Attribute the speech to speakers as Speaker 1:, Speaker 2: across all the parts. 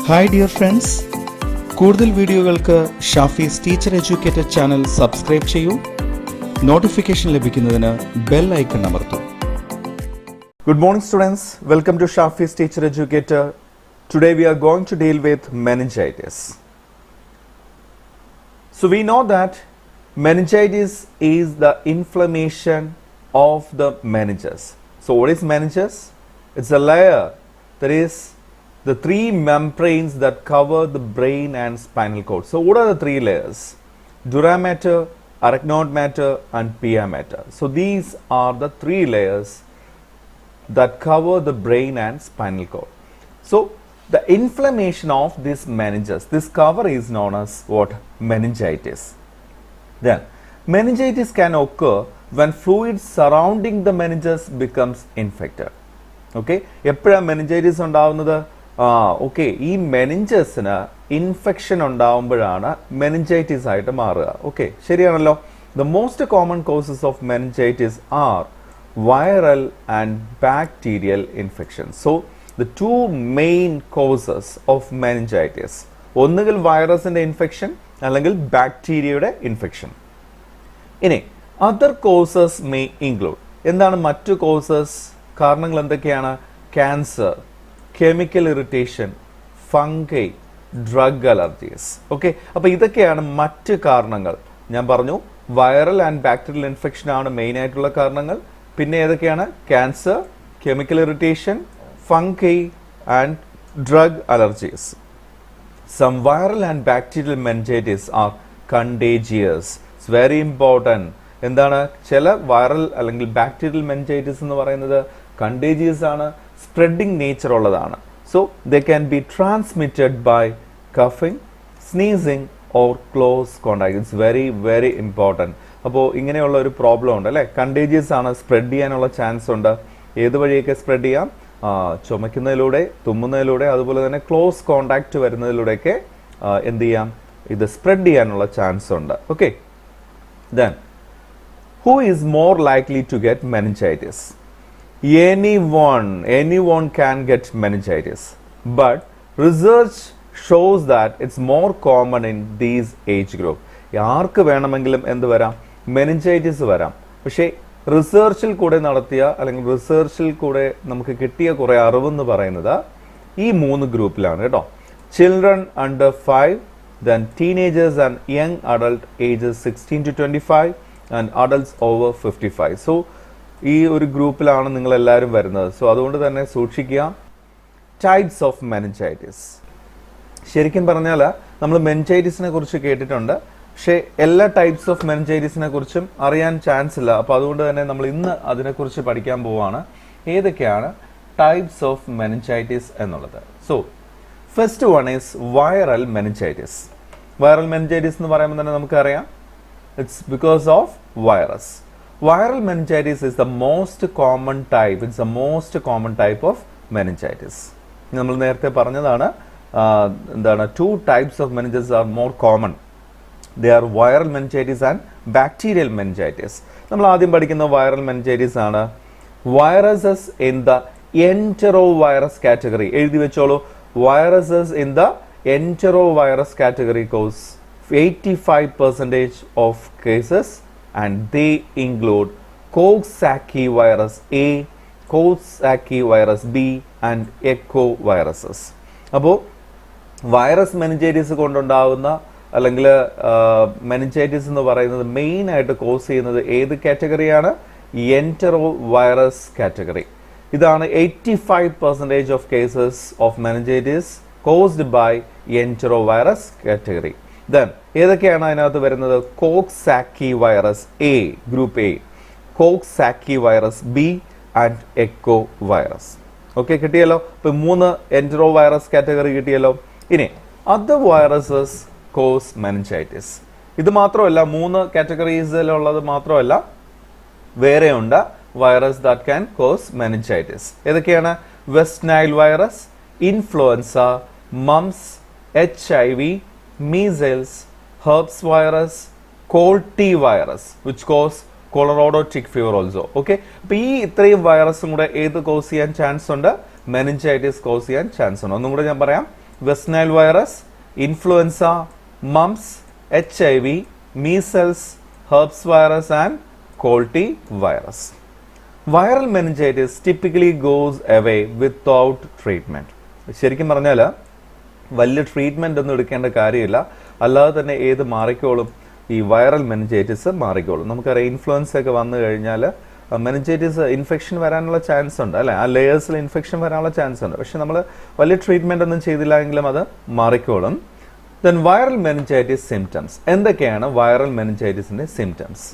Speaker 1: Hi dear friends, കൂടുതൽ വീഡിയോകൾക്ക് Shafees teacher educator channel subscribe ചെയ്യൂ. നോട്ടിഫിക്കേഷൻ ലഭിക്കുന്നതിന് ബെൽ ഐക്കൺ അമർത്തൂ.
Speaker 2: Good morning students, welcome to Shafi's Teacher Educator. Today we are going to deal with meningitis. So we know that meningitis is the inflammation of the meninges. So what is meninges? It's a layer, that is the three membranes that cover the brain and spinal cord. So what are the three layers? Dura mater, arachnoid mater and pia mater. So these are the three layers that cover the brain and spinal cord. So the inflammation of this meninges, this cover is known as what? Meningitis. Then meningitis can occur when fluid surrounding the meninges becomes infected. Okay, എപ്പോഴാണ് meningitis ഉണ്ടാവുന്നത്? ഈ മെനിഞ്ചസിന് infection ഉണ്ടാവുമ്പോഴാണ് meningitis ആയിട്ട് മാറുക. Okay, ശരിയാണല്ലോ. The most common causes of meningitis are viral and bacterial infection. So the two main causes of meningitis, ഒന്നുകിൽ വൈറസിന്റെ infection അല്ലെങ്കിൽ ബാക്ടീരിയയുടെ ഇൻഫെക്ഷൻ. ഇനി other causes may include, എന്താണ് മറ്റു കോസസ്? കാരണങ്ങൾ എന്തൊക്കെയാണ്? Cancer, chemical irritation, fungi, drug allergies. Okay, അപ്പോൾ ഇതൊക്കെയാണ് മറ്റ് കാരണങ്ങൾ. ഞാൻ പറഞ്ഞു വൈറൽ ആൻഡ് ബാക്ടീരിയൽ ഇൻഫെക്ഷൻ ആണ് മെയിൻ ആയിട്ടുള്ള കാരണങ്ങൾ. പിന്നെ ഏതൊക്കെയാണ്? Cancer, chemical irritation, fungi and drug allergies. Some viral and bacterial meningitis are contagious. It's very important. എന്താണ്? ചില വൈറൽ അല്ലെങ്കിൽ ബാക്ടീരിയൽ മെനിഞ്ചൈറ്റിസ് എന്ന് പറയുന്നത് കണ്ടേജിയസ് ആണ്, സ്പ്രെഡിങ് നേച്ചർ ഉള്ളതാണ്. So they can be transmitted by coughing, sneezing or close contact. It's very very important. അപ്പോൾ ഇങ്ങനെയുള്ള ഒരു പ്രോബ്ലം ഉണ്ട് അല്ലേ? കണ്ടേജിയസ് ആണ്, സ്പ്രെഡ് ചെയ്യാനുള്ള ചാൻസ് ഉണ്ട്. ഏത് വഴിയൊക്കെ സ്പ്രെഡ് ചെയ്യാം? ചുമയ്ക്കുന്നതിലൂടെ, തുമ്മുന്നതിലൂടെ, അതുപോലെ തന്നെ ക്ലോസ് കോണ്ടാക്ട് വരുന്നതിലൂടെയൊക്കെ എന്ത് ചെയ്യാം? ഇത് സ്പ്രെഡ് ചെയ്യാനുള്ള ചാൻസ് ഉണ്ട്. Okay, then who is more likely to get meningitis? Anyone can get meningitis, but research shows that it's more common in these age group. ആർക്ക് വേണമെങ്കിലും എന്ത് വരാം? മെനിഞ്ചൈറ്റിസ് വരാം. പക്ഷേ റിസർച്ചിൽ കൂടെ നടത്തിയ അല്ലെങ്കിൽ റിസർച്ചിൽ കൂടെ നമുക്ക് കിട്ടിയ കുറേ അറിവെന്ന് പറയുന്നത് ഈ മൂന്ന് ഗ്രൂപ്പിലാണ് കേട്ടോ. Children under 5, then teenagers and young adult ages 16 to 25 and adults over 55. So ഈ ഒരു ഗ്രൂപ്പിലാണ് നിങ്ങൾ എല്ലാവരും വരുന്നത്. സോ അതുകൊണ്ട് തന്നെ സൂക്ഷിക്കുക. Types of meningitis. ശരിക്കും പറഞ്ഞാൽ നമ്മൾ മെനിഞ്ചൈറ്റിസിനെ കുറിച്ച് കേട്ടിട്ടുണ്ട്, പക്ഷേ എല്ലാ ടൈപ്സ് ഓഫ് മെനിഞ്ചൈറ്റിസിനെ കുറിച്ചും അറിയാൻ ചാൻസ് ഇല്ല. അപ്പോൾ അതുകൊണ്ട് തന്നെ നമ്മൾ ഇന്ന് അതിനെക്കുറിച്ച് പഠിക്കാൻ പോവുകയാണ്. ഏതൊക്കെയാണ് ടൈപ്സ് ഓഫ് മെനിഞ്ചൈറ്റിസ് എന്നുള്ളത്. So first one is viral meningitis. Viral meningitis എന്ന് പറയുമ്പോൾ തന്നെ നമുക്കറിയാം it's because of virus. Viral meningitis is the most common type. It's the most common type of meningitis. നമ്മൾ നേരത്തെ പറഞ്ഞതാണ് എന്താണ്? Two types of meningitis are more common. They are viral meningitis and bacterial meningitis. നമ്മൾ ആദ്യം പഠിക്കുന്ന viral meningitis ആണ്. Viruses in the enterovirus category. എഴുതി വെച്ചോളൂ. Viruses in the enterovirus category cause 85% of cases, and they include Coxsackie virus A, Coxsackie virus B and Echo viruses. അപ്പോൾ virus meningitis കൊണ്ടുണ്ടാകുന്ന അല്ലെങ്കിൽ meningitis എന്ന് പറയുന്നത് മെയിൻ ആയിട്ട് cos ചെയ്യുന്നത് ഏത് കാറ്റഗറിയാണ്? എൻറ്ററോ വൈറസ് കാറ്റഗറി. ഇതാണ് 85% of cases of meningitis caused by enterovirus category. Then ഏതൊക്കെയാണ് അതിനകത്ത് വരുന്നത്? Coxsackie virus A, group A, Coxsackie virus B and echovirus. Okay, കിട്ടിയല്ലോ. ഇപ്പം 3 എൻറ്ററോ വൈറസ് കാറ്റഗറി കിട്ടിയല്ലോ. ഇനി അതർ വൈറസസ് കോസ് മെനിഞ്ചൈറ്റിസ്. ഇത് മാത്രമല്ല, 3 കാറ്റഗറീസിലുള്ളത് മാത്രമല്ല, വേറെയുണ്ട് virus that can cause meningitis. ഏതൊക്കെയാണ്? West Nile virus, influenza, mumps, HIV, measles, herpes virus, cold T virus which cause Colorado tick fever also. Okay, അപ്പോൾ ഈ ഇത്രയും വൈറസും കൂടെ ഏത് കോസ് ചെയ്യാൻ ചാൻസ് ഉണ്ട്? മെനിഞ്ചൈറ്റിസ് കോസ് ചെയ്യാൻ ചാൻസ് ഉണ്ട്. ഒന്നും കൂടെ ഞാൻ പറയാം. West Nile virus, influenza, mumps, HIV, measles, herpes virus and Colti virus. Viral meningitis typically goes away without treatment. ശരിക്കും പറഞ്ഞാൽ വലിയ ട്രീറ്റ്മെൻ്റ് ഒന്നും എടുക്കേണ്ട കാര്യമില്ല, അല്ലാതെ തന്നെ ഏത് മാറിക്കോളും, ഈ വൈറൽ മെനിഞ്ചൈറ്റിസ് മാറിക്കോളും. നമുക്കറിയാം ഇൻഫ്ലുവൻസ ഒക്കെ വന്നു കഴിഞ്ഞാൽ മെനിഞ്ചൈറ്റിസ് ഇൻഫെക്ഷൻ വരാനുള്ള ചാൻസ് ഉണ്ട് അല്ലേ, ആ ലെയേഴ്സിൽ ഇൻഫെക്ഷൻ വരാനുള്ള ചാൻസ് ഉണ്ട്. പക്ഷെ നമ്മൾ വലിയ ട്രീറ്റ്മെൻ്റ് ഒന്നും ചെയ്തില്ല എങ്കിലും അത് മാറിക്കോളും. Then viral meningitis symptoms. എന്തൊക്കെയാണ് വൈറൽ മെനിഞ്ചൈറ്റിസിന്റെ symptoms?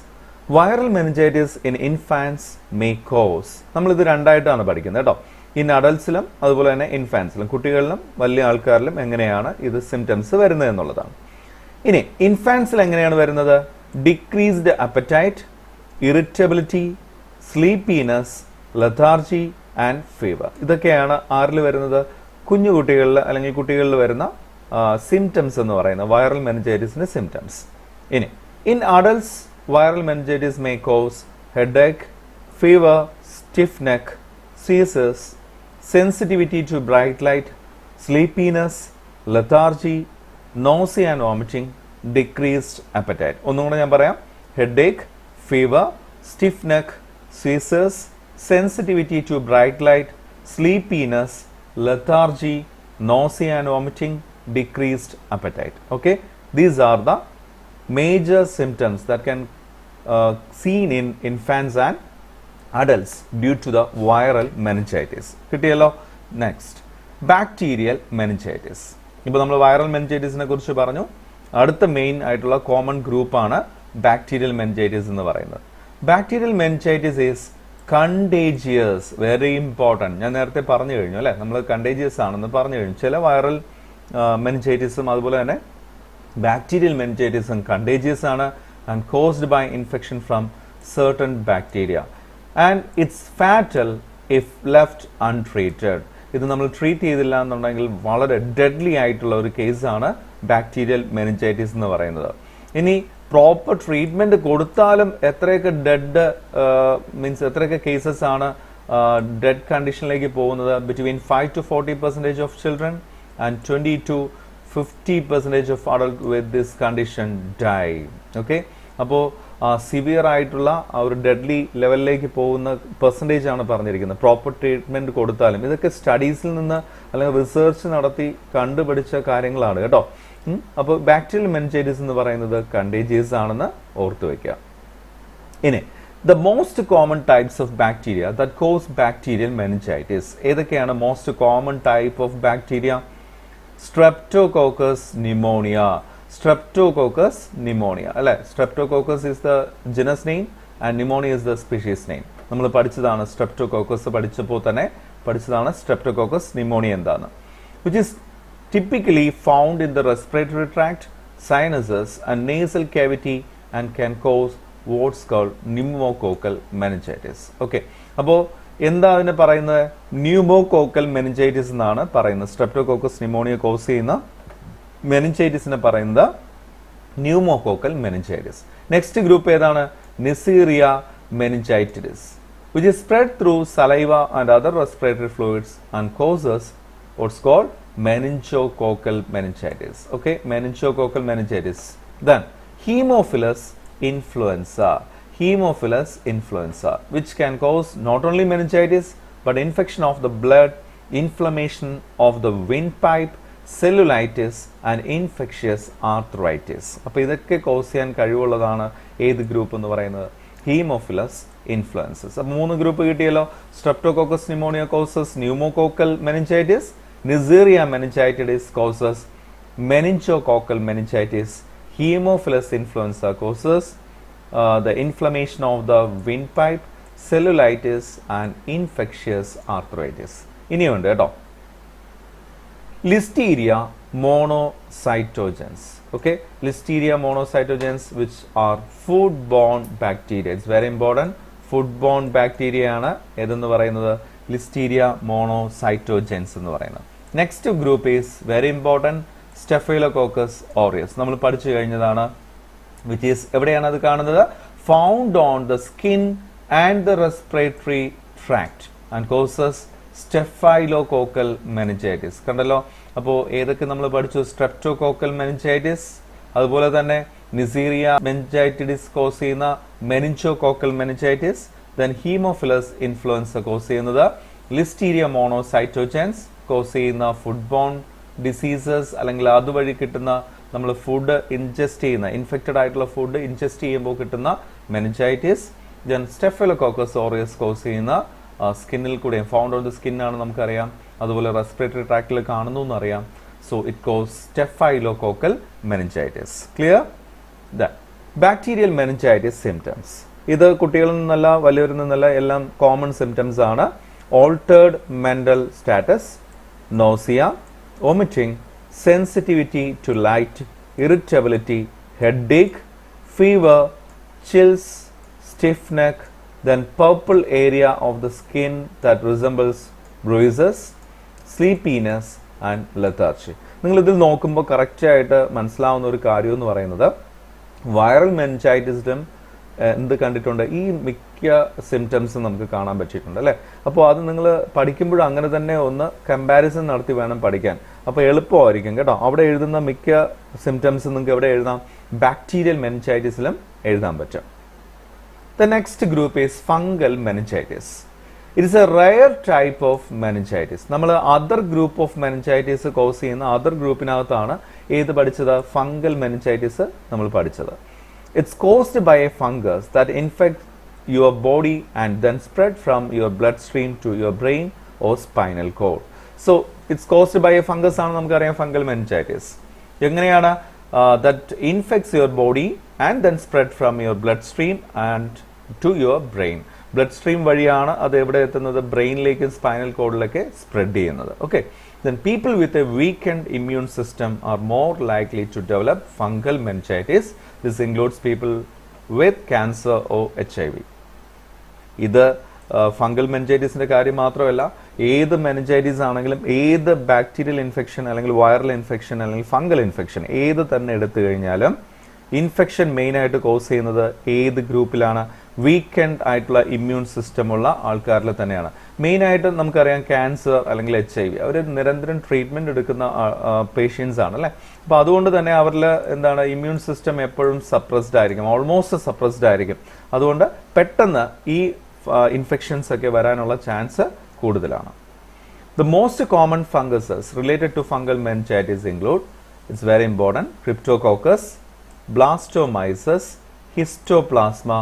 Speaker 2: Viral meningitis in infants may cause, നമ്മളിത് രണ്ടായിട്ടാണ് പഠിക്കുന്നത് കേട്ടോ. ഇൻ അഡൽട്സിലും അതുപോലെ തന്നെ ഇൻഫാൻസിലും, കുട്ടികളിലും വലിയ ആൾക്കാരിലും എങ്ങനെയാണ് ഇത് സിംറ്റംസ് വരുന്നത് എന്നുള്ളതാണ്. ഇനി ഇൻഫാൻസിൽ എങ്ങനെയാണ് വരുന്നത്? Decreased appetite, irritability, sleepiness, lethargy and fever. ഇതൊക്കെയാണ് ആരിൽ വരുന്നത്? കുഞ്ഞു കുട്ടികളിൽ അല്ലെങ്കിൽ കുട്ടികളിൽ വരുന്ന സിംറ്റംസ് എന്ന് പറയുന്ന വൈറൽ മെനിഞ്ചൈറ്റിസിന്റെ സിംറ്റംസ്. ഇനി in adults viral meningitis may cause headache, fever, stiff neck, സീസസ്, sensitivity to bright light, sleepiness, lethargy, nausea and vomiting, decreased appetite. ഒന്നും കൂടെ ഞാൻ പറയാം. ഹെഡേക്ക്, ഫീവർ, സ്റ്റിഫ് നെക്ക്, സീസസ്, sensitivity to bright light, sleepiness, lethargy, nausea and vomiting, decreased appetite. Okay, these are the major symptoms that can seen in infants and adults due to the viral meningitis. കിട്ടിയല്ലോ. Next bacterial meningitis. ഇപ്പോൾ നമ്മൾ viral മെനിഞ്ചൈറ്റിസിനെ കുറിച്ച് പറഞ്ഞു. അടുത്ത main ആയിട്ടുള്ള common ഗ്രൂപ്പാണ് bacterial meningitis എന്ന് പറയുന്നത്. Bacterial meningitis is contagious, very important. ഞാൻ നേരത്തെ പറഞ്ഞു കഴിഞ്ഞു അല്ലേ, നമ്മൾ കണ്ടേജിയസ് ആണെന്ന് പറഞ്ഞു കഴിഞ്ഞു. ചില വൈറൽ മെനിഞ്ചൈറ്റിസും അതുപോലെ തന്നെ ബാക്ടീരിയൽ മെനിഞ്ചൈറ്റിസും കണ്ടേജിയസ് ആണ് and caused by infection from certain bacteria and it's fatal if left untreated. ഇത് നമ്മൾ ട്രീറ്റ് ചെയ്തില്ല എന്നുണ്ടെങ്കിൽ വളരെ ഡെഡ്ലി ആയിട്ടുള്ള ഒരു കേസാണ് ബാക്ടീരിയൽ മെനിഞ്ചൈറ്റിസ് എന്ന് പറയുന്നത്. ഇനി പ്രോപ്പർ ട്രീറ്റ്മെന്റ് കൊടുത്താലും എത്രയൊക്കെ ഡെഡ് മീൻസ് എത്രയൊക്കെ കേസസ് ആണ് ഡെഡ് കണ്ടീഷനിലേക്ക് പോകുന്നത്? Between 5 to 40% of children and 20 to 50% of adult with this condition die. Okay, അപ്പോൾ സിവിയർ ആയിട്ടുള്ള ആ ഒരു ഡെഡ്ലി ലെവലിലേക്ക് പോകുന്ന പെർസെൻറ്റേജ് ആണ് പറഞ്ഞിരിക്കുന്നത് പ്രോപ്പർ ട്രീറ്റ്മെന്റ് കൊടുത്താലും. ഇതൊക്കെ സ്റ്റഡീസിൽ നിന്ന് അല്ലെങ്കിൽ റിസർച്ച് നടത്തി കണ്ടുപിടിച്ച കാര്യങ്ങളാണ് കേട്ടോ. അപ്പോൾ ബാക്ടീരിയൽ മെനിഞ്ചൈറ്റിസ് എന്ന് പറയുന്നത് കണ്ടേജിയസ് ആണെന്ന് ഓർത്തു വെക്കുക. ഇനി the most common types of bacteria that cause bacterial meningitis. ഏതൊക്കെയാണ് most common type of bacteria? Streptococcus pneumonia. Streptococcus pneumonia അല്ലെ. Streptococcus is the genus name and pneumonia is the species name. നമ്മൾ പഠിച്ചതാണ് Streptococcus, പഠിച്ചപ്പോൾ തന്നെ പഠിച്ചതാണ് Streptococcus pneumonia എന്താണ്. Which is typically found in the respiratory tract, sinuses and nasal cavity and can cause what's called pneumococcal meningitis. Okay, അപ്പോൾ എന്താ അതിനെ പറയുന്നത്? ന്യൂമോകോക്കൽ മെനിഞ്ചൈറ്റിസ് എന്നാണ് പറയുന്നത്. Streptococcus pneumonia കോസ് ചെയ്യുന്ന മെനിഞ്ചൈറ്റിസിനെ പറയുന്നത് ന്യൂമോകോക്കൽ മെനിഞ്ചൈറ്റിസ്. നെക്സ്റ്റ് ഗ്രൂപ്പ് ഏതാണ്? നെസീറിയ meningitis, which is spread through saliva and other respiratory fluids and causes what's called meningococcal meningitis. Okay, meningococcal meningitis. Then Haemophilus influenza. Haemophilus influenza, which can cause not only meningitis but infection of the blood, inflammation of the windpipe, cellulitis and infectious arthritis. അപ്പോൾ ഇതൊക്കെ cos ചെയ്യാൻ കഴിവുള്ളതാണ് ഏത് group എന്ന് പറയുന്നത്? Haemophilus influenzae. അപ്പോൾ 3 group കിട്ടിയല്ലോ. Streptococcus pneumonia causes pneumococcal meningitis, neisseria meningitis causes meningococcal meningitis, Haemophilus influenza causes the inflammation of the windpipe, cellulitis and infectious arthritis. ഇനിയുണ്ട് കേട്ടോ. Listeria monocytogens. Okay, Listeria monocytogens, which are foodborne bacteria. It's very important. Foodborne bacteria ആണ് ഏതെന്ന് പറയുന്നത്? Listeria monocytogens എന്ന് പറയുന്നത്. Next group is very important, Staphylococcus aureus. നമ്മൾ പഠിച്ചു കഴിഞ്ഞതാണ്. Which is എവിടെയാണ് അത് കാണുന്നത്? Found on the skin and the respiratory tract and causes Staphylococcal meningitis. കണ്ടല്ലോ, അപ്പോൾ ഏതൊക്കെ നമ്മൾ പഠിച്ചു? സ്ട്രെപ്റ്റോകോക്കൽ മെനിഞ്ചൈറ്റിസ്, അതുപോലെ തന്നെ നിസീറിയ മെനിഞ്ചൈറ്റിസ് കോസ് ചെയ്യുന്ന meningococcal meningitis, then haemophilus influenza cause ചെയ്യുന്നത്, ലിസ്റ്റീരിയ മോണോസൈറ്റോജൻസ് കോസ് ചെയ്യുന്ന ഫുഡ് ബോൺ ഡിസീസസ് അല്ലെങ്കിൽ അതുവഴി കിട്ടുന്ന നമ്മൾ ഫുഡ് ഇൻജസ്റ്റ് ചെയ്യുന്ന ഇൻഫെക്റ്റഡ് ആയിട്ടുള്ള ഫുഡ് ഇൻജസ്റ്റ് ചെയ്യുമ്പോൾ കിട്ടുന്ന meningitis, then staphylococcus aureus cause ചെയ്യുന്ന സ്കിന്നിൽ കൂടെ ഫൗണ്ട് ഓൺ ദ സ്കിൻ ആണ് നമുക്കറിയാം, അതുപോലെ റെസ്പിറേറ്ററി ട്രാക്റ്റിൽ കാണുന്നു എന്നറിയാം. So it cause staphylococcal meningitis. Clear? Bacterial meningitis symptoms. ഇത് കുട്ടികളിൽ നിന്നല്ല വലിയവരിൽ നിന്നല്ല എല്ലാം കോമൺ സിംറ്റംസ് ആണ്. Altered mental status, nausea, vomiting, sensitivity to light, irritability, headache, fever, chills, stiff neck, then purple area of the skin that resembles bruises, sleepiness and lethargy. നിങ്ങൾ ഇതിൽ നോക്കുമ്പോൾ കറക്റ്റ് ആയിട്ട് മനസ്സിലാവുന്ന ഒരു കാര്യം എന്ന് പറയുന്നത് വൈറൽ മെനിഞ്ചൈറ്റിസിലും എന്ത് കണ്ടിട്ടുണ്ട്? ഈ മിക്ക സിംറ്റംസും നമുക്ക് കാണാൻ പറ്റിയിട്ടുണ്ട് അല്ലേ? അപ്പോൾ അത് നിങ്ങൾ പഠിക്കുമ്പോൾ അങ്ങനെ തന്നെ ഒന്ന് കമ്പാരിസൺ നടത്തി വേണം പഠിക്കാൻ. അപ്പോൾ എളുപ്പമായിരിക്കും കേട്ടോ. അവിടെ എഴുതുന്ന മിക്ക സിംറ്റംസ് നിങ്ങൾക്ക് എവിടെ എഴുതാം? ബാക്ടീരിയൽ മെനിഞ്ചൈറ്റിസിലും എഴുതാൻ പറ്റും. The next group is fungal meningitis. It is a rare type of meningitis. നമ്മൾ other group of meningitis cause ചെയ്യുന്ന other ഗ്രൂപ്പിനകത്താണ് ഏത് പഠിച്ചത്? ഫംഗൽ മെനിഞ്ചൈറ്റിസ് നമ്മൾ പഠിച്ചത്. It's caused by a fungus that infects your body and then spread from your bloodstream to your brain or spinal cord. So it's caused by a fungus ആണ് നമുക്കറിയാം fungal meningitis. എങ്ങനെയാണ്? That infects your body and then spread from your bloodstream and to your brain. bloodstream വഴിയാണ് അത് എവിടെ എത്തുന്നത്? ബ്രെയിനിലേക്ക് spinal കോഡിലേക്ക് spread ചെയ്യുന്നത്. Okay, then people with a weakened immune system are more likely to develop fungal meningitis. This includes people with cancer or HIV. ഇത് fungal മെനിഞ്ചൈറ്റിസിന്റെ കാര്യം മാത്രമല്ല, ഏത് മെനിഞ്ചൈറ്റിസ് ആണെങ്കിലും ഏത് ബാക്ടീരിയൽ ഇൻഫെക്ഷൻ അല്ലെങ്കിൽ വൈറൽ ഇൻഫെക്ഷൻ അല്ലെങ്കിൽ ഫംഗൽ ഇൻഫെക്ഷൻ ഏത് തന്നെ എടുത്തു കഴിഞ്ഞാലും ഇൻഫെക്ഷൻ മെയിൻ ആയിട്ട് കോസ് ചെയ്യുന്നത് ഏത് ഗ്രൂപ്പിലാണ്? വീക്കെൻഡ് ആയിട്ടുള്ള ഇമ്മ്യൂൺ സിസ്റ്റം ഉള്ള ആൾക്കാരിൽ തന്നെയാണ്. മെയിൻ ആയിട്ട് നമുക്കറിയാം ക്യാൻസർ അല്ലെങ്കിൽ HIV അവർ നിരന്തരം ട്രീറ്റ്മെന്റ് എടുക്കുന്ന പേഷ്യൻസ് ആണ് അല്ലേ? അപ്പോൾ അതുകൊണ്ട് തന്നെ അവരിൽ എന്താണ് ഇമ്മ്യൂൺ സിസ്റ്റം എപ്പോഴും സപ്രസ്ഡ് ആയിരിക്കും, ഓൾമോസ്റ്റ് സപ്രസ്ഡ് ആയിരിക്കും. അതുകൊണ്ട് പെട്ടെന്ന് ഈ ഇൻഫെക്ഷൻസ് ഒക്കെ വരാനുള്ള ചാൻസ് കൂടുതലാണ്. The most common funguses related to fungal meningitis include, it's very important, Cryptococcus, Blastomyces, Histoplasma,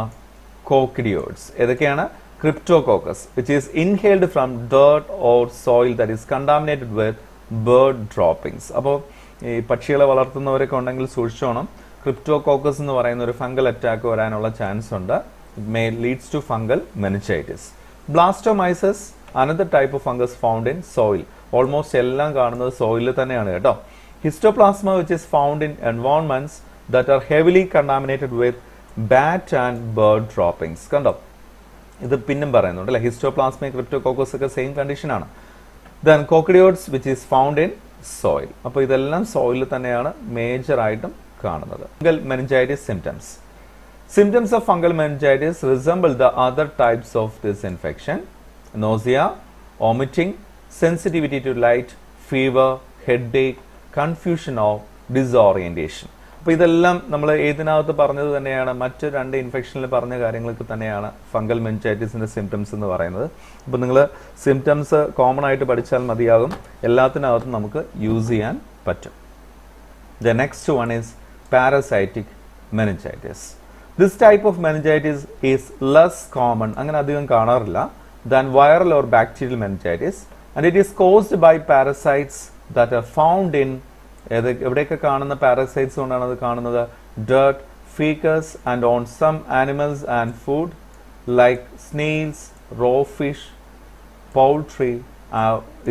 Speaker 2: Coccidioids. ഏതൊക്കെയാണ്? Cryptococcus, which is inhaled from dirt or soil that is contaminated with bird droppings. അപ്പോൾ ഈ പക്ഷികളെ വളർത്തുന്നവരൊക്കെ ഉണ്ടെങ്കിൽ സൂക്ഷിച്ചോണം. Cryptococcus എന്ന് പറയുന്ന ഒരു fungal attack വരാനുള്ള chance ഉണ്ട്. It may leads to fungal meningitis. Blastomyces, another type of fungus found in soil. Almost എല്ലാം കാണുന്നത് സോയിലിൽ തന്നെയാണ് കേട്ടോ. Histoplasma, which is found in environments that are heavily contaminated with bat and bird droppings. കണ്ടോ, ഇത് പിന്നും പറയുന്നുണ്ട് അല്ലേ? ഹിസ്റ്റോപ്ലാസ്മ ക്രിപ്റ്റോകോക്കസ് ഒക്കെ സെയിം കണ്ടീഷൻ ആണ്. Then Coccidioids, which is found in soil. അപ്പോൾ ഇതെല്ലാം സോയിലിൽ തന്നെയാണ് മേജർ ആയിട്ടും കാണുന്നത്. Fungal meningitis symptoms. Symptoms of fungal meningitis resemble the other types of this infection: nausea, vomiting, sensitivity to light, fever, headache, confusion or disorientation. അപ്പോൾ ഇതെല്ലാം നമ്മൾ ഏതിനകത്ത് പറഞ്ഞത് തന്നെയാണ്, മറ്റ് രണ്ട് ഇൻഫെക്ഷനിൽ പറഞ്ഞ കാര്യങ്ങൾക്ക് തന്നെയാണ് ഫംഗൽ മെനിഞ്ചൈറ്റിസിന്റെ സിംറ്റംസ് എന്ന് പറയുന്നത്. അപ്പോൾ നിങ്ങൾ സിംറ്റംസ് കോമൺ ആയിട്ട് പഠിച്ചാൽ മതിയാകും, എല്ലാത്തിനകത്തും നമുക്ക് യൂസ് ചെയ്യാൻ പറ്റും. The next one is parasitic meningitis. This type of meningitis is less common, അങ്ങനെ അധികം കാണാറില്ല, than viral or bacterial meningitis, and it is caused by parasites that are found in എവിടെയൊക്കെ കാണുന്ന പാരസൈറ്റ്സ് കൊണ്ടാണ് അത് കാണുന്നത്? dirt, feces and on some animals and food like snails, raw fish, poultry,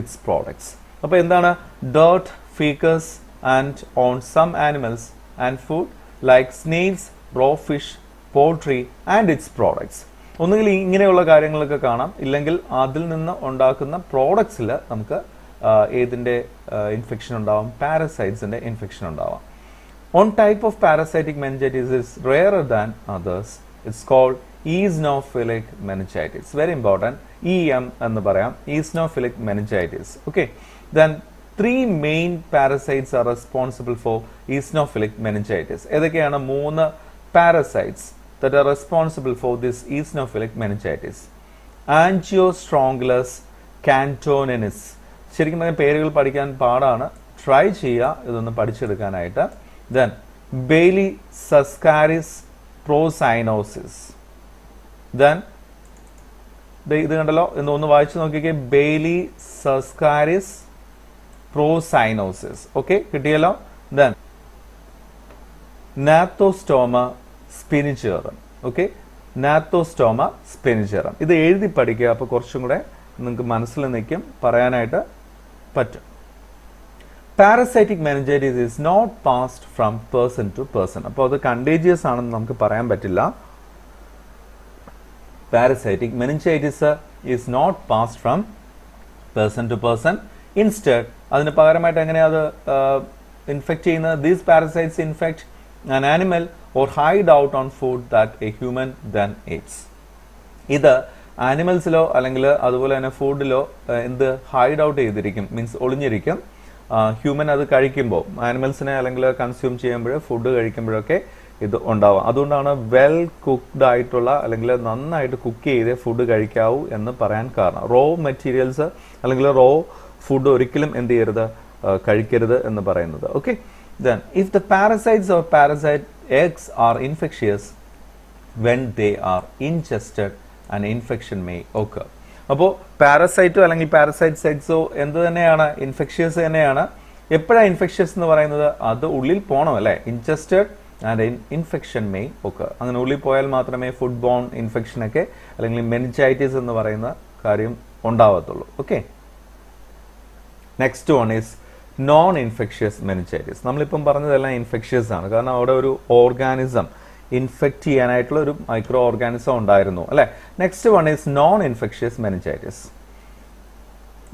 Speaker 2: its products. അപ്പോൾ എന്താണ് dirt, feces and on some animals and food like snails, raw fish, poultry and its products. ഒന്നുകിൽ ഇങ്ങനെയുള്ള കാര്യങ്ങളൊക്കെ കാണാം, ഇല്ലെങ്കിൽ അതിൽ നിന്ന് ഉണ്ടാക്കുന്ന പ്രോഡക്ട്സിൽ നമുക്ക് ഏതിൻ്റെ ഇൻഫെക്ഷൻ ഉണ്ടാവാം? പാരസൈറ്റ്സിൻ്റെ ഇൻഫെക്ഷൻ ഉണ്ടാവാം. One type of parasitic meningitis is rarer than others. It's called eosinophilic meningitis. Very important. EM എന്ന് പറയാം, eosinophilic meningitis. Okay. Then three main parasites are responsible for eosinophilic meningitis. ഏതൊക്കെയാണ് മൂന്ന് parasites that are responsible for this eosinophilic meningitis? Angiostrongylus cantonensis. ശരിക്കും പറഞ്ഞാൽ പേരുകൾ പഠിക്കാൻ പാടാണ്, try ചെയ്യുക ഇതൊന്ന് പഠിച്ചെടുക്കാനായിട്ട്. Then Bailey Suscaris prosinosis. Then ഇത് കണ്ടല്ലോ, ഒന്ന് വായിച്ചു നോക്കിക്കേ, ബെയ്ലി സസ്കാരിസ് പ്രോസൈനോസിസ്. ഓക്കെ, കിട്ടിയല്ലോ. ദെൻ നാത്തോസ്റ്റോമ സ്പിനിച്ചേറം. ഓക്കെ, നാത്തോസ്റ്റോമ സ്പിനിച്ചേറം. ഇത് എഴുതി പഠിക്കുക, അപ്പോൾ കുറച്ചും കൂടെ നിങ്ങൾക്ക് മനസ്സിൽ നിൽക്കും, പറയാനായിട്ട് പറ്റും. Parasitic meningitis is not passed from person to person. അപ്പോൾ അത് കണ്ടേജിയസ് ആണെന്ന് നമുക്ക് പറയാൻ പറ്റില്ല. Parasitic meningitis is not passed from person to person. Instead, അതിന് പകരമായിട്ട് എങ്ങനെയാ അത് ഇൻഫെക്റ്റ് ചെയ്യുന്നത്? These parasites infect an animal or hide out on food that a human then eats. ഇത് ആനിമൽസിലോ അല്ലെങ്കിൽ അതുപോലെ തന്നെ ഫുഡിലോ എന്ത് ഹൈഡ് ഔട്ട് ചെയ്തിരിക്കും, മീൻസ് ഒളിഞ്ഞിരിക്കും. ഹ്യൂമൻ അത് കഴിക്കുമ്പോൾ, ആനിമൽസിനെ അല്ലെങ്കിൽ കൺസ്യൂം ചെയ്യുമ്പോൾ, ഫുഡ് കഴിക്കുമ്പോഴൊക്കെ ഇത് ഉണ്ടാവാം. അതുകൊണ്ടാണ് വെൽ കുക്ക്ഡ് ആയിട്ടുള്ള അല്ലെങ്കിൽ നന്നായിട്ട് കുക്ക് ചെയ്ത് ഫുഡ് കഴിക്കാവൂ എന്ന് പറയാൻ കാരണം. റോ മെറ്റീരിയൽസ് അല്ലെങ്കിൽ റോ ഫുഡ് ഒരിക്കലും എന്ത് ചെയ്യരുത്, കഴിക്കരുത് എന്ന് പറയുന്നത്. Okay, then if the parasites or parasite eggs R infectious when they are ingested and infection may ochre. അപ്പോൾ പാരസൈറ്റോ അല്ലെങ്കിൽ പാരസൈറ്റ്സ് എഗ്സോ എന്ത് തന്നെയാണ്, ഇൻഫെക്ഷ്യസ് തന്നെയാണ്. എപ്പോഴാണ് ഇൻഫെക്ഷ്യസ് എന്ന് പറയുന്നത്? അത് ഉള്ളിൽ പോകണം അല്ലേ, ഇൻജസ്റ്റഡ് ആൻഡ് ഇൻഫെക്ഷൻ മേ ഒക്കെ. അങ്ങനെ ഉള്ളിൽ പോയാൽ മാത്രമേ ഫുഡ് ബോൺ ഇൻഫെക്ഷൻ ഒക്കെ അല്ലെങ്കിൽ മെനിഞ്ചൈറ്റിസ് എന്ന് പറയുന്ന കാര്യം ഉണ്ടാവത്തുള്ളൂ. Okay, next one is non infectious meningitis. നമ്മളിപ്പം പറഞ്ഞതെല്ലാം ഇൻഫെക്ഷ്യസ് ആണ്, കാരണം അവിടെ ഒരു ഓർഗാനിസം ഇൻഫെക്റ്റ് ചെയ്യാനായിട്ടുള്ള ഒരു മൈക്രോ ഓർഗാനിസം ഉണ്ടായിരുന്നു അല്ലെ. Next one is non infectious meningitis.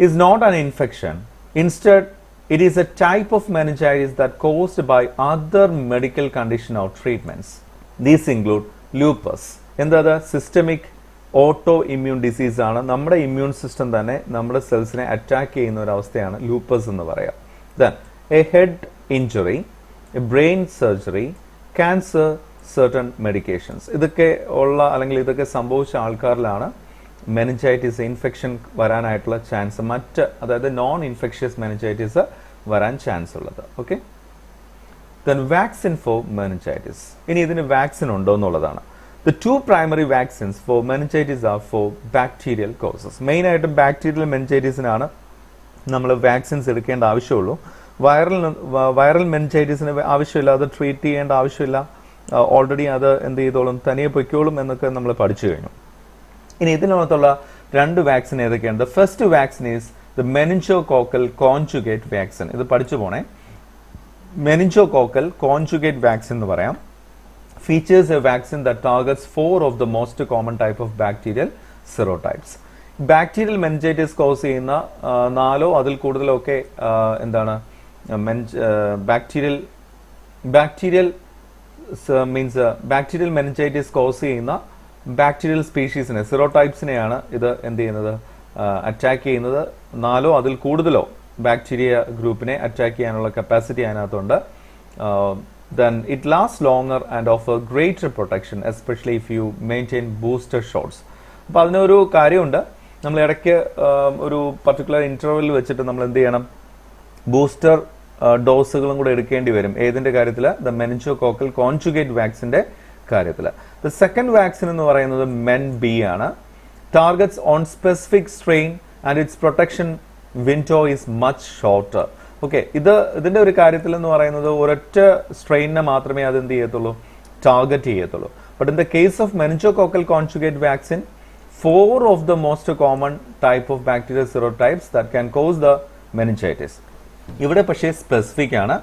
Speaker 2: Is not an infection. Instead it is a type of meningitis that caused by other medical condition or treatments. These include lupus. എന്താണ്? Systemic auto immune disease ആണ്. നമ്മുടെ immune system തന്നെ നമ്മുടെ സെൽസിനെ attack ചെയ്യുന്ന ഒരു അവസ്ഥയാണ് lupus എന്ന് പറയാം. Then a head injury, a brain surgery, cancer, certain medications. ഇതൊക്കെ ഉള്ള അല്ലെങ്കിൽ ഇതൊക്കെ സംഭവിച്ച ആൾക്കാരിലാണ് മെനിഞ്ചൈറ്റിസ് ഇൻഫെക്ഷൻ വരാനായിട്ടുള്ള ചാൻസ്, മറ്റ് അതായത് നോൺ ഇൻഫെക്ഷ്യസ് മെനിഞ്ചൈറ്റിസ് വരാൻ ചാൻസ് ഉള്ളത്. Okay, then vaccine for meningitis. ഇനി ഇതിന് വാക്സിൻ ഉണ്ടോ എന്നുള്ളതാണ്. The two primary vaccines for meningitis are for bacterial causes. മെയിനായിട്ടും ബാക്ടീരിയൽ മെനിഞ്ചൈറ്റിസിനാണ് നമ്മൾ വാക്സിൻസ് എടുക്കേണ്ട ആവശ്യമുള്ളൂ. വൈറൽ മെനിഞ്ചൈറ്റിസിന് ആവശ്യമില്ല, അത് ട്രീറ്റ് ചെയ്യേണ്ട ആവശ്യമില്ല. ഓൾറെഡി അത് എന്ത് ചെയ്തോളും, തനിയെ പൊയ്ക്കോളും എന്നൊക്കെ നമ്മൾ പഠിച്ചു കഴിഞ്ഞു. ഇനി ഇതിനകത്തുള്ള രണ്ട് വാക്സിൻ ഏതൊക്കെയാണ്? The first vaccine is the meningococcal conjugate vaccine. ഇത് പഠിച്ചു പോണേ. മെനിഞ്ചോകോക്കൽ കോൺജുഗേറ്റ് വാക്സിൻ എന്ന് പറയാം. Features a vaccine that targets 4 of the most common type of bacterial serotypes. Bacterial meningitis cause ചെയ്യുന്ന 4 അതിൽ കൂടുതലോ ഒക്കെ എന്താണ് ബാക്ടീരിയൽ മെനിഞ്ചൈറ്റിസ് കോസ് ചെയ്യുന്ന ബാക്ടീരിയൽ സ്പീഷീസിനെ, സെറോടൈപ്സിനെയാണ് ഇത് എന്ത് ചെയ്യുന്നത്, അറ്റാക്ക് ചെയ്യുന്നത്. 4 അതിൽ കൂടുതലോ ബാക്ടീരിയ ഗ്രൂപ്പിനെ അറ്റാക്ക് ചെയ്യാനുള്ള കപ്പാസിറ്റി അതിനകത്തുണ്ട്. Then it last longer and offer greater protection, especially if you maintain booster shots. അപ്പോൾ അതിനൊരു കാര്യമുണ്ട്, നമ്മൾ ഇടയ്ക്ക് ഒരു പർട്ടിക്കുലർ ഇന്റർവെൽ വെച്ചിട്ട് നമ്മൾ എന്ത് ചെയ്യണം, ബൂസ്റ്റർ ഡോസുകളും കൂടെ എടുക്കേണ്ടി വരും. ഏതിന്റെ കാര്യത്തിൽ? ദ മെനിഞ്ചോകോക്കൽ കോൺജുഗേറ്റ് വാക്സിന്റെ കാര്യത്തിൽ. ദ സെക്കൻഡ് വാക്സിൻ എന്ന് പറയുന്നത് MEN-B ആണ്. Targets on specific strain and it's protection window is much shorter. Okay, ഇതിന്റെ ഒരു കാര്യത്തിൽ എന്ന് പറയുന്നത് ഒരൊറ്റ സ്ട്രെയിനിനെ മാത്രമേ അത് എന്ത് ചെയ്യത്തുള്ളൂ, ടാർഗറ്റ് ചെയ്യത്തുള്ളൂ. But in the case of meningococcal conjugate vaccine, 4 of the most common type of bacterial serotypes that can cause the meningitis. ഇവിടെ പക്ഷേ സ്പെസിഫിക് ആണ്.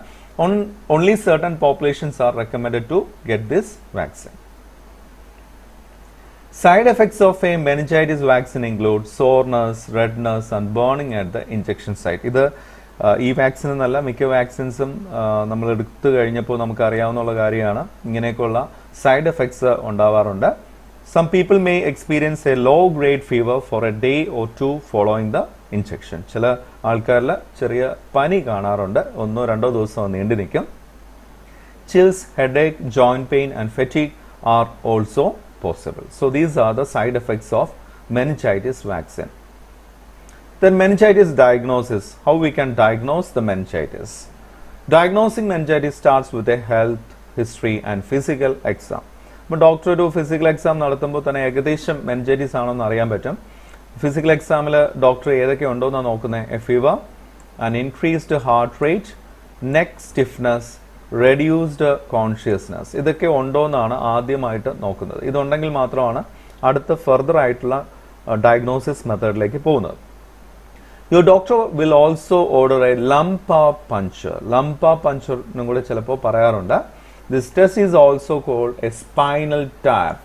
Speaker 2: Only certain populations are recommended to get this vaccine. Side effects of a meningitis vaccine include soreness, redness and burning at the injection site. ഇത് ഈ vaccine എന്നല്ല, മിക്ക വാക്സിൻസും നമ്മൾ എടുത്തു കഴിഞ്ഞപ്പോൾ നമുക്ക് അറിയാവുന്ന കാര്യമാണ്. ഇങ്ങനെയൊക്കെയുള്ള സൈഡ് എഫക്ട്സ് ഉണ്ടാവാറുണ്ട്. Some people may experience a low-grade fever for a day or two following the injection. ചില ആൾക്കാരിൽ ചെറിയ പനി കാണാറുണ്ട്, 1-2 ദിവസം നീണ്ടു നിൽക്കും. Chills, headache, joint pain and fatigue are also possible. So these are the side effects of meningitis vaccine. Then meningitis diagnosis. How we can diagnose the meningitis? Diagnosing meningitis starts with a health history and physical exam. അപ്പോൾ doctor ഒരു physical exam നടത്തുമ്പോൾ തന്നെ ഏകദേശം meningitis ആണോ എന്ന് അറിയാൻ പറ്റും. Physical എക്സാമിൽ ഡോക്ടർ ഏതൊക്കെ ഉണ്ടോ എന്നാണ് നോക്കുന്നത്. A fever, an increased heart rate, neck stiffness, reduced consciousness, ഇതൊക്കെ ഉണ്ടോ എന്നാണ് ആദ്യമായിട്ട് നോക്കുന്നത്. ഇതുണ്ടെങ്കിൽ മാത്രമാണ് അടുത്ത ഫർദർ ആയിട്ടുള്ള ഡയഗ്നോസിസ് മെത്തേഡിലേക്ക് പോകുന്നത്. Your doctor will also order a lumbar puncture. Lumbar puncture എന്നും കൂടെ ചിലപ്പോൾ പറയാറുണ്ട്. This test is also called a spinal tap.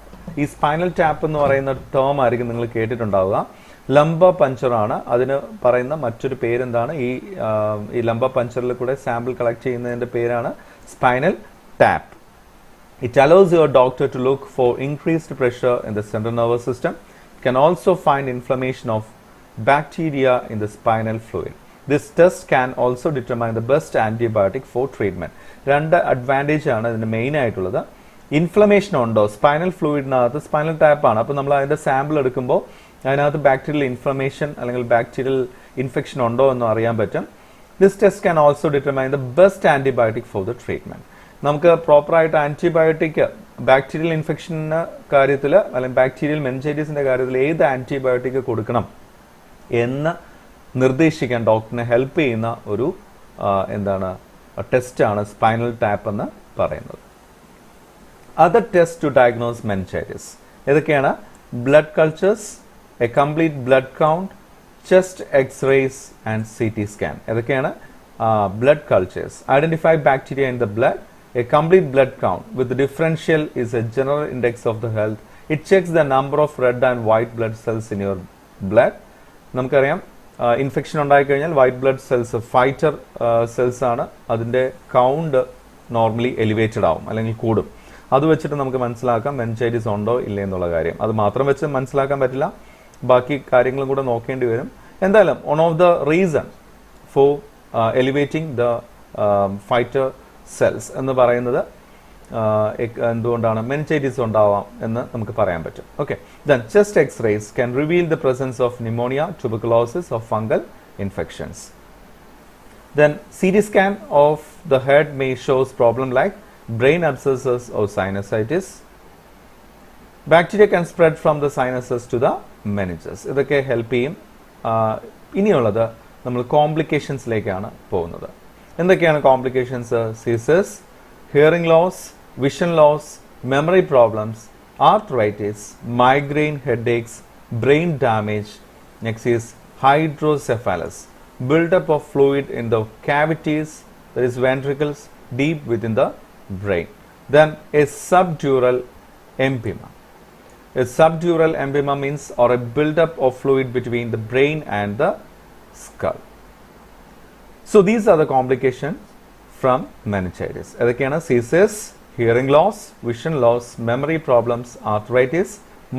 Speaker 2: ഈ സ്പൈനൽ ടാപ്പ് എന്ന് പറയുന്ന ടേം ആയിരിക്കും നിങ്ങൾ കേട്ടിട്ടുണ്ടാവുക. ലംബ പഞ്ചർ ആണ് അതിന് പറയുന്ന മറ്റൊരു പേരെന്താണ്? ഈ ലംബ പഞ്ചറിൽ കൂടെ സാമ്പിൾ കളക്ട് ചെയ്യുന്നതിന്റെ പേരാണ് spinal tap. It allows your doctor to look for increased pressure in the central nervous system. It can also find inflammation of bacteria in the spinal fluid. This test can also determine the best antibiotic for treatment. രണ്ട് advantage ആണ് ഇതിന് main ആയിട്ടുള്ളത്. Inflammation ഉണ്ടോ spinal ഫ്ലൂയിഡിനകത്ത്? Spinal tap ആണ്, അപ്പോൾ നമ്മൾ അതിന്റെ sample എടുക്കുമ്പോൾ അതിനകത്ത് ബാക്ടീരിയൽ ഇൻഫ്ലമേഷൻ അല്ലെങ്കിൽ ബാക്ടീരിയൽ ഇൻഫെക്ഷൻ ഉണ്ടോ എന്ന് അറിയാൻ പറ്റും. This test can also determine the best antibiotic for the treatment. നമുക്ക് പ്രോപ്പറായിട്ട് ആന്റിബയോട്ടിക് ബാക്ടീരിയൽ ഇൻഫെക്ഷൻ്റെ കാര്യത്തിൽ അല്ലെങ്കിൽ ബാക്ടീരിയൽ മെനിഞ്ചൈറ്റിസിന്റെ കാര്യത്തിൽ ഏത് ആന്റിബയോട്ടിക് കൊടുക്കണം എന്ന് നിർദ്ദേശിക്കാൻ ഡോക്ടറിനെ ഹെൽപ്പ് ചെയ്യുന്ന ഒരു ടെസ്റ്റാണ് സ്പൈനൽ ടാപ്പ് എന്ന് പറയുന്നത്. Other test to diagnose meningitis ഏതൊക്കെയാണ്? Blood cultures, a complete blood count, chest x-rays and CT scan. ഏതൊക്കെയാണ്? Blood cultures, identify bacteria in the blood. A complete blood count with differential is a general index of the health. It checks the number of red and white blood cells in your blood. നമുക്കറിയാം infection ഉണ്ടായിക്കഴിഞ്ഞാൽ white blood cells fighter cells ആണ്, അതിൻ്റെ count normally elevated ആവും അല്ലെങ്കിൽ കൂടും. അത് വെച്ചിട്ട് നമുക്ക് മനസ്സിലാക്കാം മെനിഞ്ചൈറ്റിസ് ഉണ്ടോ ഇല്ലേ എന്നുള്ള കാര്യം. അത് മാത്രം വെച്ച് മനസ്സിലാക്കാൻ പറ്റില്ല, ബാക്കി കാര്യങ്ങളും കൂടെ നോക്കേണ്ടി വരും. എന്തായാലും one of the reason for elevating the fighter cells എന്ന് പറയുന്നത് എന്തുകൊണ്ടാണ് മെനിഞ്ചൈറ്റിസ് ഉണ്ടാവാം എന്ന് നമുക്ക് പറയാൻ പറ്റും. Okay, then chest x-rays can reveal the presence of pneumonia, tuberculosis of fungal infections. Then CT scan of the head may shows problem like brain abscesses or sinusitis. Bacteria can spread from the sinuses to the meninges. ഇതൊക്കെ help ചെയ്യും. ഇനിയുള്ളത് നമ്മൾ കോംപ്ലിക്കേഷൻസിലേക്കാണ് പോകുന്നത്. എന്തൊക്കെയാണ് complications? സീസസ്, hearing loss, vision loss, memory problems, arthritis, migraine headaches, brain damage. Next is hydrocephalus, buildup of fluid in the cavities, that is ventricles, deep within the brain. Then a subdural empyema. A subdural empyema means or a buildup of fluid between the brain and the skull. So these are the complications from meningitis. ഏതൊക്കെയാണ്? Ceases, hearing loss, vision loss, memory problems, arthritis,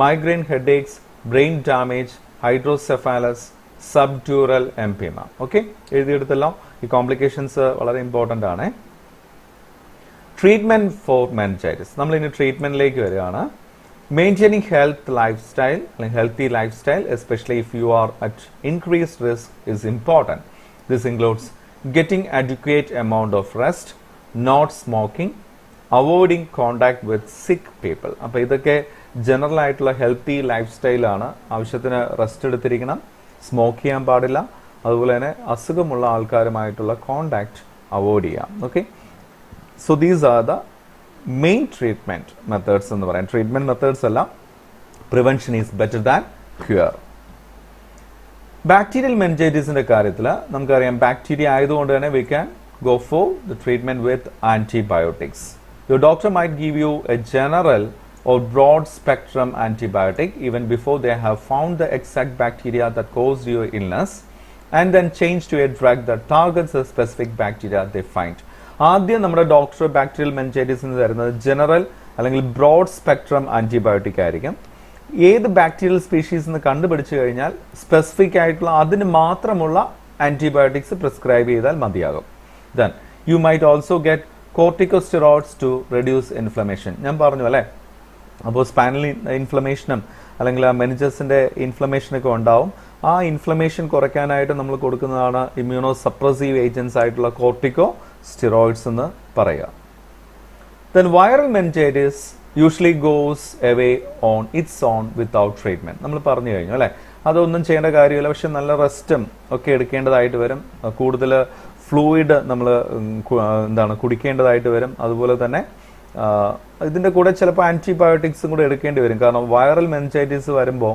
Speaker 2: migraine headaches, brain damage, hydrocephalus, subdural empyema. Okay, എഴുതിയെടുത്തല്ലോ. ഈ complications വളരെ important ആണ്. Treatment four meningitis. നമ്മൾ ഇനി ട്രീറ്റ്മെന്റിലേക്ക് വരികയാണ്. Maintaining healthy life style especially if you are at increased risk is important. This includes getting adequate amount of rest, not smoking, avoiding contact with sick people. അപ്പോൾ ഇതൊക്കെ general ആയിട്ടുള്ള healthy life സ്റ്റൈലാണ്. ആവശ്യത്തിന് rest എടുത്തിരിക്കണം, smoke ചെയ്യാൻ പാടില്ല, അതുപോലെ തന്നെ അസുഖമുള്ള ആൾക്കാരുമായിട്ടുള്ള കോണ്ടാക്ട് അവോയ്ഡ് ചെയ്യാം. Okay, so these are the main treatment methods എന്ന് പറയാം. ട്രീറ്റ്മെൻറ്റ് മെത്തേഡ്സ് അല്ല, prevention is better than cure. Bacterial മെനിഞ്ചൈറ്റിസിന്റെ കാര്യത്തിൽ നമുക്കറിയാം ബാക്ടീരിയ ആയതുകൊണ്ട് തന്നെ we can go for the treatment with antibiotics. Your doctor might give you a general or broad spectrum antibiotic even before they have found the exact bacteria that caused your illness and then change to a drug that targets a specific bacteria they find. ആദ്യം നമ്മുടെ doctor bacterial മെനിഞ്ചൈറ്റിസിന് തരുന്നത് general അല്ലെങ്കിൽ broad spectrum antibiotic ആയിരിക്കും. ഏത് bacterial species എന്ന് കണ്ടുപിടിച്ചു കഴിഞ്ഞാൽ specific ആയിട്ടുള്ള അതിന് മാത്രമുള്ള ആൻറ്റിബയോട്ടിക്സ് പ്രിസ്ക്രൈബ് ചെയ്താൽ മതിയാകും. Then you might also get corticosteroids to reduce inflammation. ഞാൻ പറഞ്ഞു അല്ലേ, അപ്പോൾ സ്പൈനൽ ഇൻഫ്ലമേഷനും അല്ലെങ്കിൽ ആ മെനിഞ്ചസിൻ്റെ ഇൻഫ്ലമേഷനൊക്കെ ഉണ്ടാവും. ആ ഇൻഫ്ലമേഷൻ കുറയ്ക്കാനായിട്ട് നമ്മൾ കൊടുക്കുന്നതാണ് ഇമ്മ്യൂണോ സപ്രസീവ് ഏജൻസ് ആയിട്ടുള്ള കോർട്ടിക്കോ സ്റ്റിറോയിഡ്സ് എന്ന് പറയുക. Then viral meningitis usually goes away on its on without treatment. നമ്മൾ പറഞ്ഞു കഴിഞ്ഞു അല്ലേ, അതൊന്നും ചെയ്യേണ്ട കാര്യമില്ല. പക്ഷെ നല്ല റെസ്റ്റും ഒക്കെ എടുക്കേണ്ടതായിട്ട് വരും. കൂടുതൽ ഫ്ലൂയിഡ് നമ്മൾ കുടിക്കേണ്ടതായിട്ട് വരും. അതുപോലെ തന്നെ ഇതിൻ്റെ കൂടെ ചിലപ്പോൾ ആൻറ്റിബയോട്ടിക്സും കൂടെ എടുക്കേണ്ടി വരും. കാരണം വൈറൽ മെനിഞ്ചൈറ്റിസ് വരുമ്പോൾ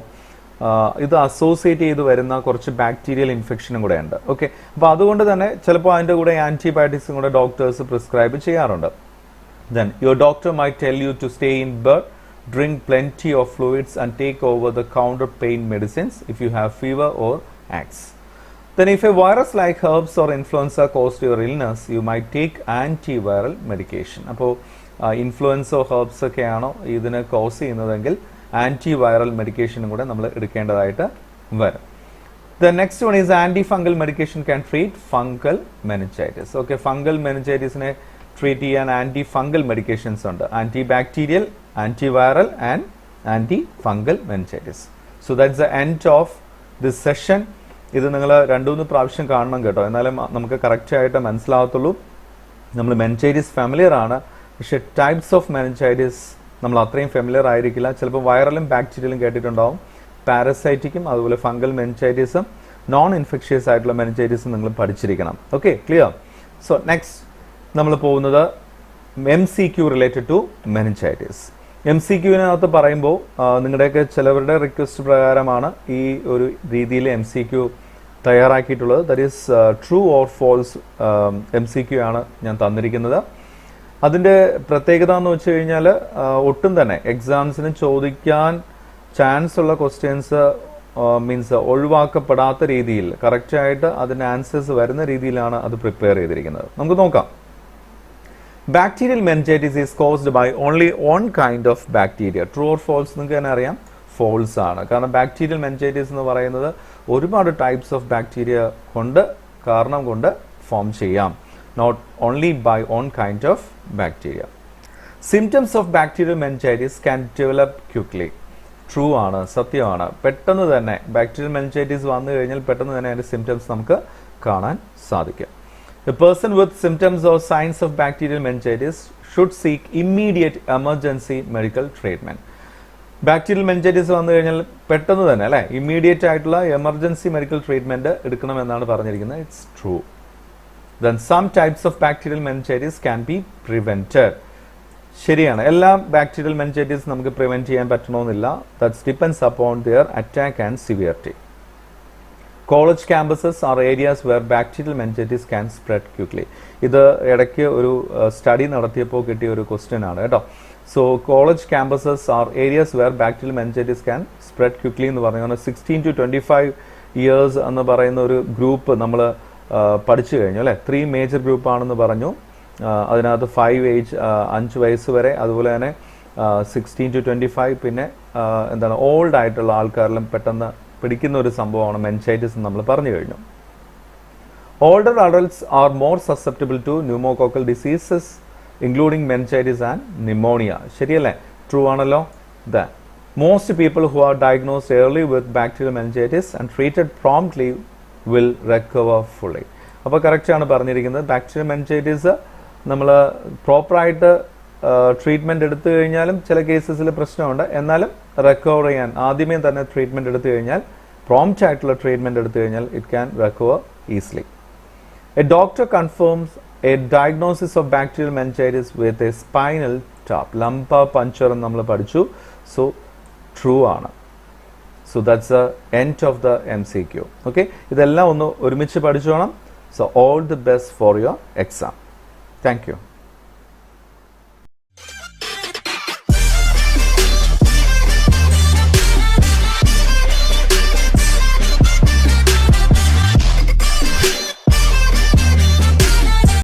Speaker 2: ഇത് അസോസിയേറ്റ് ചെയ്ത് വരുന്ന കുറച്ച് ബാക്ടീരിയൽ ഇൻഫെക്ഷനും കൂടെ ഉണ്ട്. ഓക്കെ, അപ്പോൾ അതുകൊണ്ട് തന്നെ ചിലപ്പോൾ അതിൻ്റെ കൂടെ ആൻറ്റിബയോട്ടിക്സും കൂടെ ഡോക്ടേഴ്സ് പ്രിസ്ക്രൈബ് ചെയ്യാറുണ്ട്. Then your doctor might tell you to stay in bed, drink plenty of fluids and take over the counter pain medicines if you have fever or aches. Then if a virus like herpes or influenza caused your illness, you might take antiviral medication. അപ്പോൾ ഇൻഫ്ലുവൻസോ herbs ഒക്കെയാണോ ഇതിനെ cos ചെയ്യുന്നതെങ്കിൽ antiviral മെഡിക്കേഷനും കൂടെ നമ്മൾ എടുക്കേണ്ടതായിട്ട് വരും. The next one is antifungal medication can treat fungal meningitis. Okay, fungal meningitisനെ treat ചെയ്യാൻ anti fungal medications ഉണ്ട്. Anti bacterial, antiviral and anti fungal meningitis. So that's the end of this session. ഇത് നിങ്ങൾ 2-3 പ്രാവശ്യം കാണണം കേട്ടോ, എന്നാലും നമുക്ക് കറക്റ്റായിട്ട് മനസ്സിലാകത്തുള്ളൂ. നമ്മൾ മെനിഞ്ചൈറ്റിസ് ഫെമിലിയർ ആണ്, പക്ഷേ ടൈപ്സ് ഓഫ് മെനിഞ്ചൈറ്റിസ് നമ്മൾ അത്രയും ഫെമിലിയർ ആയിരിക്കില്ല. ചിലപ്പോൾ വൈറലും ബാക്ടീരിയലും കേട്ടിട്ടുണ്ടാവും. പാരസൈറ്റിക്കും അതുപോലെ ഫംഗൽ മെനിഞ്ചൈറ്റിസും നോൺ ഇൻഫെക്ഷ്യസ് ആയിട്ടുള്ള മെനിഞ്ചൈറ്റിസും നിങ്ങൾ പഠിച്ചിരിക്കണം. Okay, clear? സോ നെക്സ്റ്റ് നമ്മൾ പോകുന്നത് MCQ റിലേറ്റഡ് ടു മെനിഞ്ചൈറ്റിസ്. MCQവിനകത്ത് പറയുമ്പോൾ നിങ്ങളുടെയൊക്കെ ചിലവരുടെ റിക്വസ്റ്റ് പ്രകാരമാണ് ഈ ഒരു രീതിയിൽ MCQ തയ്യാറാക്കിയിട്ടുള്ളത്. That is true or false MCQ ആണ് ഞാൻ തന്നിരിക്കുന്നത്. അതിൻ്റെ പ്രത്യേകത എന്ന് വെച്ച് കഴിഞ്ഞാൽ ഒട്ടും തന്നെ എക്സാംസിന് ചോദിക്കാൻ ചാൻസ് ഉള്ള ക്വസ്റ്റ്യൻസ് മീൻസ് ഒഴിവാക്കപ്പെടാത്ത രീതിയിൽ കറക്റ്റായിട്ട് അതിൻ്റെ ആൻസേഴ്സ് വരുന്ന രീതിയിലാണ് അത് പ്രിപ്പയർ ചെയ്തിരിക്കുന്നത്. നമുക്ക് നോക്കാം. Bacterial meningitis is caused by only one kind of bacteria. True or false? നിങ്ങൾക്ക് തന്നെ അറിയാം, ഫോൾസ് ആണ്. കാരണം ബാക്ടീരിയൽ മെനിഞ്ചൈറ്റിസ് എന്ന് പറയുന്നത് ഒരുപാട് ടൈപ്സ് ഓഫ് ബാക്ടീരിയ കാരണം കൊണ്ട് ഫോം ചെയ്യാം. Not only by one kind of bacteria. Symptoms of bacterial meningitis can develop quickly. True ആണ്, സത്യമാണ്. പെട്ടെന്ന് തന്നെ ബാക്ടീരിയൽ മെനിഞ്ചൈറ്റിസ് വന്നു കഴിഞ്ഞാൽ പെട്ടെന്ന് തന്നെ അതിൻ്റെ സിംറ്റംസ് നമുക്ക് കാണാൻ സാധിക്കും. A person with symptoms or signs of bacterial meningitis should seek immediate emergency medical treatment. Bacterial meningitis വന്നു കഴിഞ്ഞാൽ പെട്ടെന്ന് തന്നെ അല്ലേ ഇമ്മീഡിയറ്റ് ആയിട്ടുള്ള എമർജൻസി മെഡിക്കൽ ട്രീറ്റ്മെൻറ്റ് എടുക്കണമെന്നാണ് പറഞ്ഞിരിക്കുന്നത്. It's true. Then some types of bacterial meningitis can be prevented. ശരിയാണ്, എല്ലാ ബാക്ടീരിയൽ മെനിഞ്ചൈറ്റിസ് നമുക്ക് പ്രിവെൻറ്റ് ചെയ്യാൻ പറ്റണമെന്നില്ല. That's depends upon their attack and severity. College campuses are areas where bacterial meningitis can spread quickly. ഇത് ഇടയ്ക്ക് ഒരു study നടത്തിയപ്പോൾ കിട്ടിയ ഒരു ക്വസ്റ്റ്യൻ ആണ് കേട്ടോ. So college campuses are areas where bacterial meningitis can spread quickly എന്ന് പറഞ്ഞു. 16 to 25 ഇയേഴ്സ് എന്ന് പറയുന്ന ഒരു ഗ്രൂപ്പ് നമ്മൾ പഠിച്ചു കഴിഞ്ഞു അല്ലേ. 3 മേജർ ഗ്രൂപ്പാണെന്ന് പറഞ്ഞു. അതിനകത്ത് 5 വയസ്സ് വരെ, അതുപോലെ തന്നെ 16 to 25, പിന്നെ ഓൾഡ് ആയിട്ടുള്ള ആൾക്കാരിലും പെട്ടെന്ന് പിടിക്കുന്ന ഒരു സംഭവമാണ് മെനിഞ്ചൈറ്റിസ് എന്ന് നമ്മൾ പറഞ്ഞു കഴിഞ്ഞു. Older adults are more susceptible to pneumococcal diseases including meningitis and pneumonia. ശരിയല്ലേ? ട്രൂ ആണല്ലോ. Most people who are diagnosed early with bacterial meningitis and treated promptly will recover fully. അപ്പോൾ കറക്റ്റാണ് പറഞ്ഞിരിക്കുന്നത്. ബാക്ടീരിയൽ മെനിഞ്ചൈറ്റിസ് നമ്മൾ പ്രോപ്പറായിട്ട് ട്രീറ്റ്മെൻറ്റ് എടുത്തു കഴിഞ്ഞാലും ചില കേസസിൽ പ്രശ്നമുണ്ട്. എന്നാലും റിക്കവർ ചെയ്യാൻ ആദ്യമേ തന്നെ ട്രീറ്റ്മെൻറ്റ് എടുത്തു കഴിഞ്ഞാൽ, പ്രോംപ്റ്റ് ആയിട്ടുള്ള ട്രീറ്റ്മെൻറ്റ് എടുത്തു കഴിഞ്ഞാൽ it can recover easily. A doctor confirms a diagnosis of bacterial meningitis with a spinal tap. Lumbar puncture എന്ന് നമ്മൾ പഠിച്ചു. സോ ട്രൂ ആണ്. So that's the end of the MCQ. Okay, ഇതെല്ലാം ഒന്ന് ഒരുമിച്ച് പഠിച്ചോണം. So all the best for your exam. Thank U.